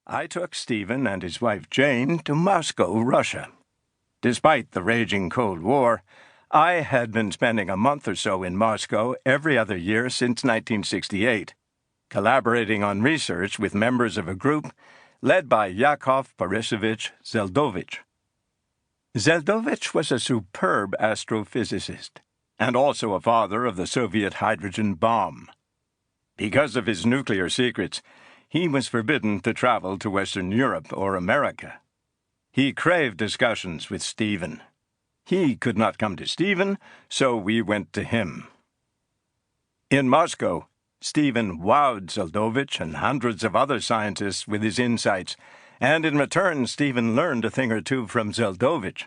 I took Stephen and his wife Jane to Moscow, Russia. Despite the raging Cold War, I had been spending a month or so in Moscow every other year since 1968, collaborating on research with members of a group led by Yakov Borisovich Zeldovich. Zeldovich was a superb astrophysicist and also a father of the Soviet hydrogen bomb. Because of his nuclear secrets, he was forbidden to travel to Western Europe or America. He craved discussions with Stephen. He could not come to Stephen, so we went to him. In Moscow, Stephen wowed Zeldovich and hundreds of other scientists with his insights, and in return Stephen learned a thing or two from Zeldovich.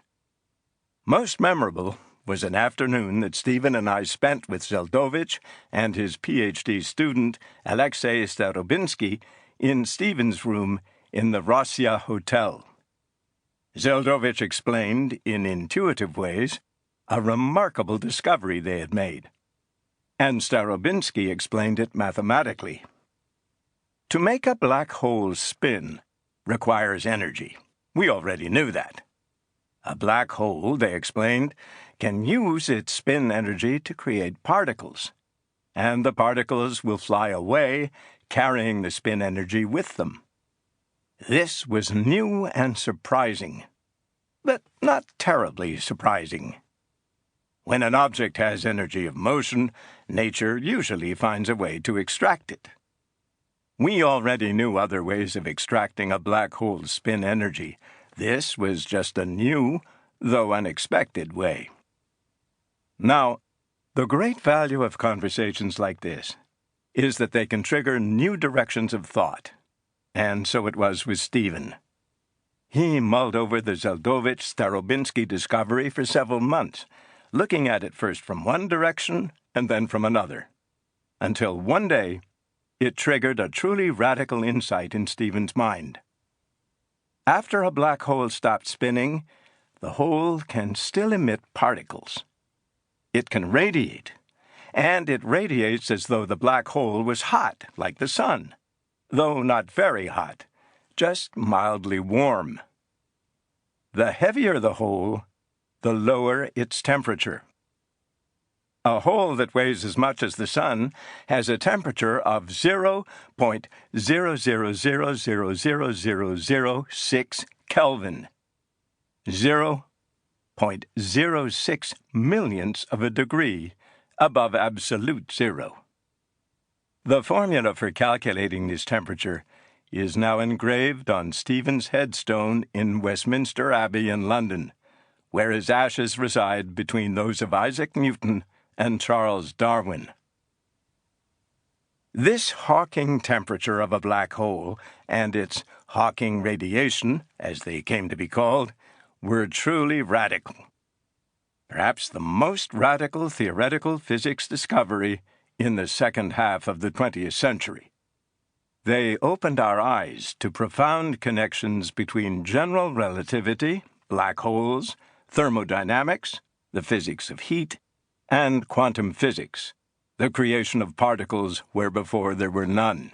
Most memorable was an afternoon that Stephen and I spent with Zeldovich and his Ph.D. student, Alexei Starobinsky, in Stephen's room in the Rossiya Hotel. Zeldovich explained, in intuitive ways, a remarkable discovery they had made, and Starobinsky explained it mathematically. To make a black hole spin requires energy. We already knew that. A black hole, they explained, can use its spin energy to create particles, and the particles will fly away, carrying the spin energy with them. This was new and surprising, but not terribly surprising. When an object has energy of motion, nature usually finds a way to extract it. We already knew other ways of extracting a black hole's spin energy. This was just a new, though unexpected way. Now, the great value of conversations like this is that they can trigger new directions of thought, and so it was with Stephen. He mulled over the Zeldovich-Starobinsky discovery for several months, looking at it first from one direction and then from another, until one day it triggered a truly radical insight in Stephen's mind. After a black hole stops spinning, the hole can still emit particles. It can radiate, and it radiates as though the black hole was hot, like the sun, though not very hot, just mildly warm. The heavier the hole, the lower its temperature. A hole that weighs as much as the sun has a temperature of 0.0000006 Kelvin, 0.06 millionths of a degree above absolute zero. The formula for calculating this temperature is now engraved on Stephen's headstone in Westminster Abbey in London, where his ashes reside between those of Isaac Newton and Charles Darwin. This Hawking temperature of a black hole and its Hawking radiation, as they came to be called, were truly radical. Perhaps the most radical theoretical physics discovery in the second half of the 20th century. They opened our eyes to profound connections between general relativity, black holes, thermodynamics, the physics of heat, and quantum physics, the creation of particles where before there were none.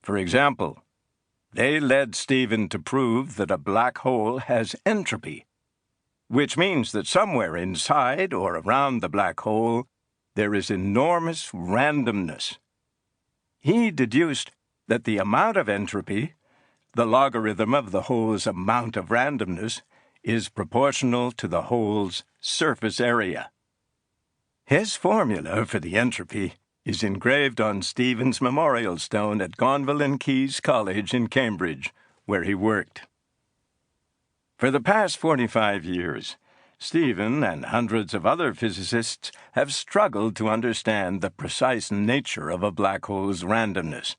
For example, they led Stephen to prove that a black hole has entropy, which means that somewhere inside or around the black hole there is enormous randomness. He deduced that the amount of entropy, the logarithm of the hole's amount of randomness, is proportional to the hole's surface area. His formula for the entropy is engraved on Stephen's memorial stone at Gonville and Caius College in Cambridge, where he worked. For the past 45 years, Stephen and hundreds of other physicists have struggled to understand the precise nature of a black hole's randomness.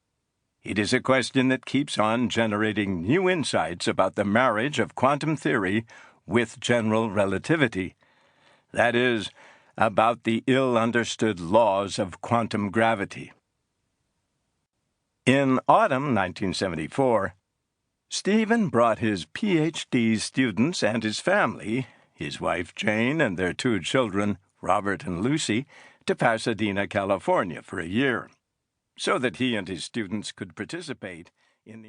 It is a question that keeps on generating new insights about the marriage of quantum theory with general relativity. That is, about the ill-understood laws of quantum gravity. In autumn 1974, Stephen brought his Ph.D. students and his family, his wife Jane and their 2 children, Robert and Lucy, to Pasadena, California for a year, so that he and his students could participate in the